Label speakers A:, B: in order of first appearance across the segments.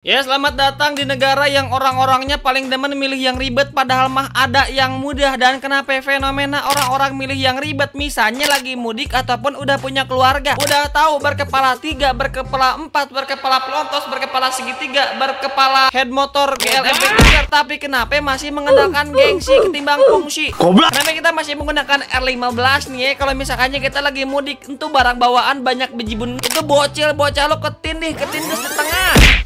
A: Ya, selamat datang di negara yang orang-orangnya paling demen milih yang ribet, padahal mah ada yang mudah. Dan kenapa fenomena orang-orang milih yang ribet? Misalnya lagi mudik ataupun udah punya keluarga, udah tahu berkepala 3, berkepala 4, berkepala pelontos, berkepala segitiga, berkepala head motor GLMP3, tapi kenapa masih mengandalkan gengsi ketimbang fungsi? Kenapa kita masih menggunakan R15 nih ya? Kalau misalkannya kita lagi mudik, itu barang bawaan banyak bejibun, itu bocil-bocil lo ketindih setengah.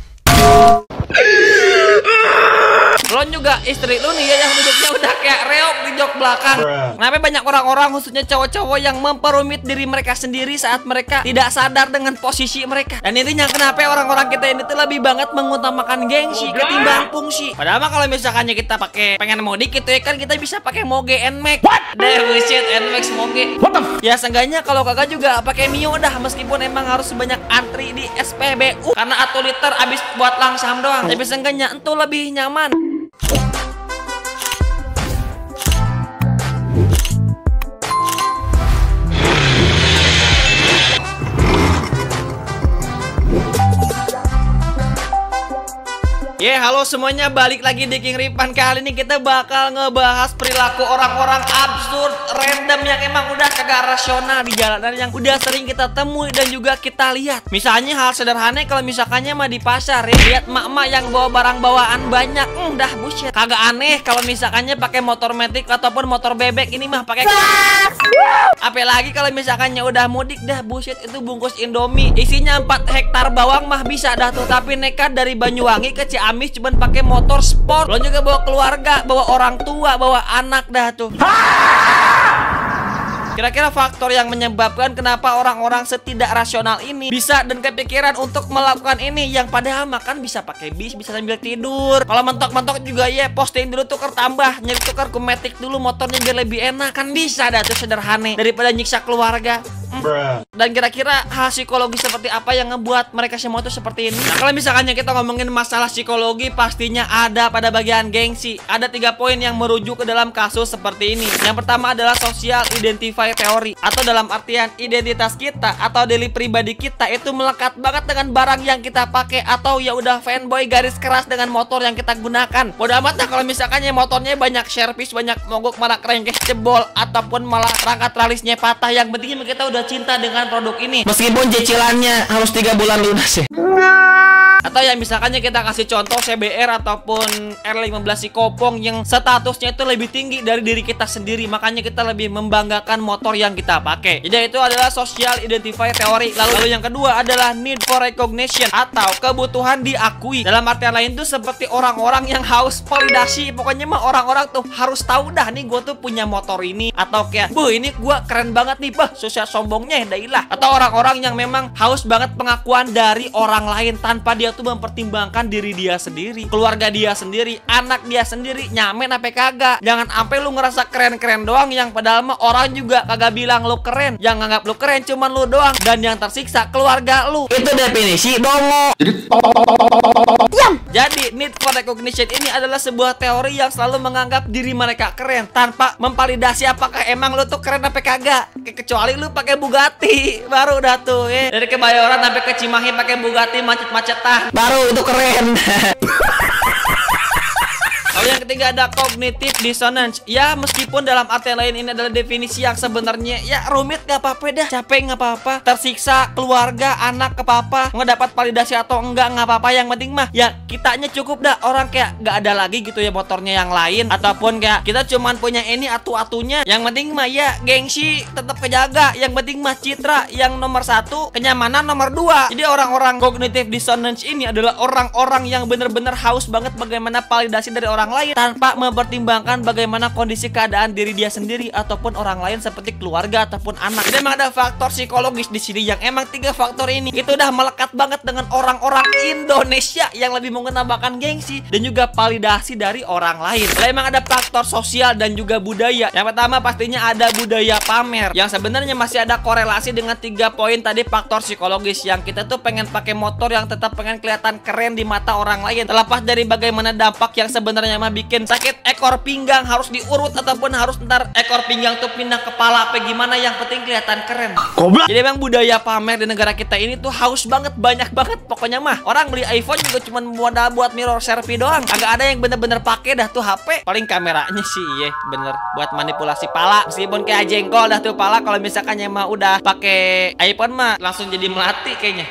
A: Lo juga istri lu nih ya yang duduknya udah kayak reok di jok belakang. Kenapa banyak orang-orang khususnya cowok-cowok yang memperumit diri mereka sendiri saat mereka tidak sadar dengan posisi mereka. Dan intinya kenapa orang-orang kita ini tuh lebih banget mengutamakan gengsi ketimbang fungsi. Padahal mah kalau misalkannya kita pakai pengen mudik gitu ya kan, kita bisa pakai Moge Nmax. Bullshit Nmax Moge. Ya seenggaknya kalau kagak juga pakai Mio dah, meskipun emang harus banyak antri di SPBU karena 1 liter habis buat langsam doang. Tapi seenggaknya itu lebih nyaman. Ya, halo semuanya, balik lagi di King Ripan. Kali ini kita bakal ngebahas perilaku orang-orang absurd, random yang emang udah kagak rasional di jalanan yang udah sering kita temui dan juga kita lihat. Misalnya hal sederhana kalau misalkannya mah di pasar ya, lihat emak-emak yang bawa barang bawaan banyak, dah bullshit. Kagak aneh kalau misalkannya pakai motor metik ataupun motor bebek, ini mah pakai. Apalagi kalau misalkannya udah mudik, dah bullshit, itu bungkus Indomie isinya 4 hektar bawang mah bisa dah tuh, tapi nekat dari Banyuwangi ke Ciamis cuman pakai motor sport. Lo juga bawa keluarga, bawa orang tua, bawa anak dah tuh. Kira-kira faktor yang menyebabkan kenapa orang-orang setidak rasional ini bisa dan kepikiran untuk melakukan ini, yang padahal makan bisa pakai bis, bisa sambil tidur. Kalau mentok-mentok juga ya posting dulu tukar tambah, nyari tukar ke Matic dulu motornya biar lebih enak, kan bisa dah tuh sederhana daripada nyiksa keluarga. Dan kira-kira hal psikologi seperti apa yang ngebuat mereka semua itu seperti ini? Nah, kalau misalkannya kita ngomongin masalah psikologi, pastinya ada pada bagian gengsi. Ada 3 poin yang merujuk ke dalam kasus seperti ini. Yang pertama adalah social identify theory, atau dalam artian identitas kita atau diri pribadi kita itu melekat banget dengan barang yang kita pakai, atau ya udah fanboy garis keras dengan motor yang kita gunakan. Bodoh amat lah kalau misalkannya motornya banyak servis, banyak mogok, malah crankcase jebol, ataupun malah rangka tralisnya patah. Yang penting kita udah cinta dengan produk ini, meskipun cicilannya harus 3 bulan lunas ya. Atau yang misalkannya kita kasih contoh CBR ataupun R15 si Kopong yang statusnya itu lebih tinggi dari diri kita sendiri, makanya kita lebih membanggakan motor yang kita pakai. Jadi itu adalah social identify theory. Lalu yang kedua adalah need for recognition, atau kebutuhan diakui. Dalam artian lain tuh seperti orang-orang yang haus validasi. Pokoknya mah orang-orang tuh harus tahu dah nih gue tuh punya motor ini, atau kayak ini gue keren banget nih, sosial sombongnya dailah. Atau orang-orang yang memang haus banget pengakuan dari orang lain tanpa dia tuh mempertimbangkan diri dia sendiri, keluarga dia sendiri, anak dia sendiri, nyamen apa kagak. Jangan sampai lu ngerasa keren-keren doang, yang padahal mah orang juga kagak bilang lu keren. Yang nganggap lu keren cuman lu doang, dan yang tersiksa keluarga lu. Itu definisi dongo. Jadi need for recognition ini adalah sebuah teori yang selalu menganggap diri mereka keren tanpa memvalidasi apakah emang lu tuh keren apa kagak. Kecuali lu pakai Bugatti, baru dah tuh ya. Dari Kebayoran sampai ke Cimahi pakai Bugatti macet-macetan, baru itu keren. Lalu yang ketiga ada cognitive dissonance. Ya meskipun dalam artian lain ini adalah definisi yang sebenarnya ya rumit, gak apa-apa dah, capek gak apa-apa, tersiksa keluarga, anak apa-apa, nggak dapat validasi atau enggak nggak apa-apa. Yang penting mah ya kitanya cukup dah, orang kayak gak ada lagi gitu ya motornya yang lain, ataupun kayak kita cuman punya ini atu-atunya. Yang penting mah ya gengsi tetap kejaga, yang penting mah citra yang nomor 1, kenyamanan nomor 2. Jadi orang-orang cognitive dissonance ini adalah orang-orang yang bener-bener haus banget bagaimana validasi dari orang lain tanpa mempertimbangkan bagaimana kondisi keadaan diri dia sendiri ataupun orang lain seperti keluarga ataupun anak. Jadi memang ada faktor psikologis di sini yang emang 3 faktor ini itu udah melekat banget dengan orang-orang Indonesia yang lebih mengutamakan gengsi dan juga validasi dari orang lain. Jadi memang ada faktor sosial dan juga budaya. Yang pertama pastinya ada budaya pamer, yang sebenarnya masih ada korelasi dengan 3 poin tadi faktor psikologis, yang kita tuh pengen pakai motor yang tetap pengen kelihatan keren di mata orang lain, terlepas dari bagaimana dampak yang sebenarnya mah bikin mungkin sakit ekor pinggang harus diurut ataupun harus ntar ekor pinggang tuh pindah kepala apa gimana, yang penting kelihatan keren. Goblok. Jadi emang budaya pamer di negara kita ini tuh haus banget, banyak banget pokoknya mah. Orang beli iPhone juga cuma modal buat mirror selfie doang. Agak ada yang bener-bener pakai dah tuh HP. Paling kameranya sih iya bener buat manipulasi pala. Meskipun kayak jengkol dah tuh pala, kalau misalkan emang udah pakai iPhone mah langsung jadi melati kayaknya.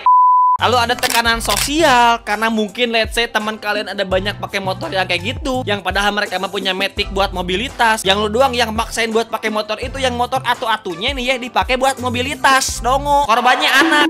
A: Lalu ada tekanan sosial karena mungkin let's say teman kalian ada banyak pakai motor yang kayak gitu, yang padahal mereka mah punya Matic buat mobilitas. Yang lu doang yang maksain buat pakai motor itu, yang motor atu-atunya nih ya dipakai buat mobilitas. Dongo, korbannya anak.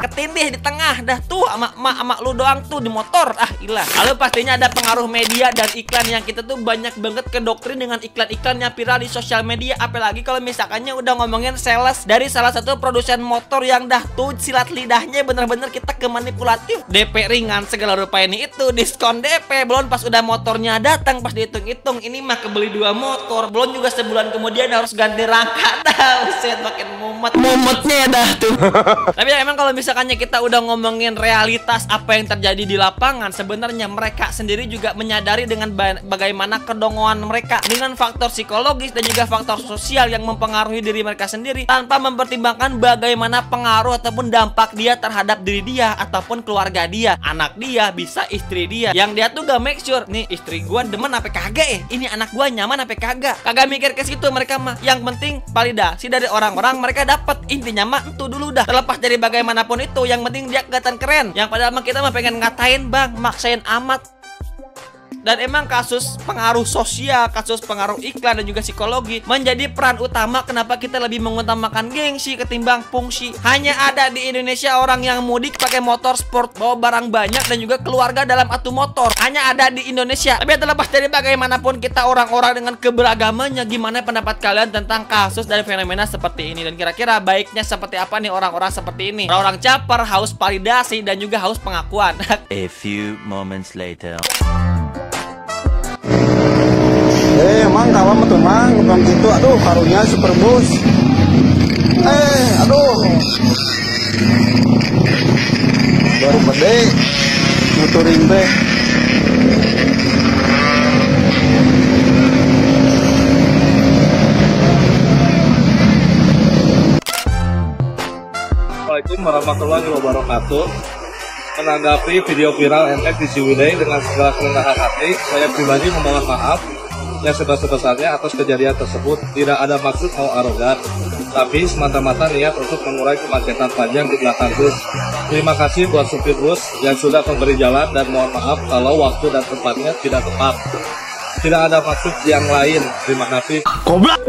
A: Ketindih di tengah dah tuh ama lu doang tuh di motor. Ah ilah. Lalu pastinya ada pengaruh media dan iklan, yang kita tuh banyak banget kedoktrin dengan iklan-iklan yang viral di sosial media. Apalagi kalau misalkannya udah ngomongin sales dari salah satu produsen motor yang dah tuh silat lidahnya bener-bener kita ke manipulatif. DP ringan segala rupa ini itu, diskon DP. Belum pas udah motornya datang, pas dihitung-hitung ini mah kebeli 2 motor. Belum juga sebulan kemudian harus ganti rangka dah. Buset makin mumetnya dah tuh. Tapi emang kalau misalkan kita udah ngomongin realitas apa yang terjadi di lapangan, sebenarnya mereka sendiri juga menyadari dengan bagaimana kedongoan mereka, dengan faktor psikologis dan juga faktor sosial yang mempengaruhi diri mereka sendiri, tanpa mempertimbangkan bagaimana pengaruh ataupun dampak dia terhadap diri dia ataupun keluarga dia, anak dia, bisa istri dia, yang dia tuh gak make sure nih istri gua demen apa kagak ya, ini anak gua nyaman apa kagak mikir ke situ mereka mah. Yang penting validasi dari orang-orang mereka dapat. Intinya mah itu dulu dah, terlepas dari bagaimanapun itu, yang penting dia kelihatan keren. Yang padahal mah kita mah pengen ngatain bang, maksain amat. Dan emang kasus pengaruh sosial, kasus pengaruh iklan dan juga psikologi menjadi peran utama kenapa kita lebih mengutamakan gengsi ketimbang fungsi. Hanya ada di Indonesia orang yang mudik pakai motor sport, bawa barang banyak dan juga keluarga dalam atu motor. Hanya ada di Indonesia. Tapi terlepas dari bagaimanapun kita orang-orang dengan keberagamannya, gimana pendapat kalian tentang kasus dan fenomena seperti ini? Dan kira-kira baiknya seperti apa nih orang-orang seperti ini? Orang caper, haus validasi dan juga haus pengakuan.
B: A few moments later.
C: Emang kawan tuh mang bukan gitu, aduh karunya super bus. Aduh baru gede muturing teh.
D: Assalamualaikum warahmatullahi wabarakatuh. Menanggapi video viral NX di Ciwidey dengan segala kerendahan hati, saya pribadi memohon maaf yang sebesar-besarnya atas kejadian tersebut. Tidak ada maksud mau arogan, tapi semata-mata niat untuk mengurai kemacetan panjang di belakang bus. Terima kasih buat supir bus yang sudah memberi jalan, dan mohon maaf kalau waktu dan tempatnya tidak tepat. Tidak ada maksud yang lain. Terima kasih.
A: Goblok.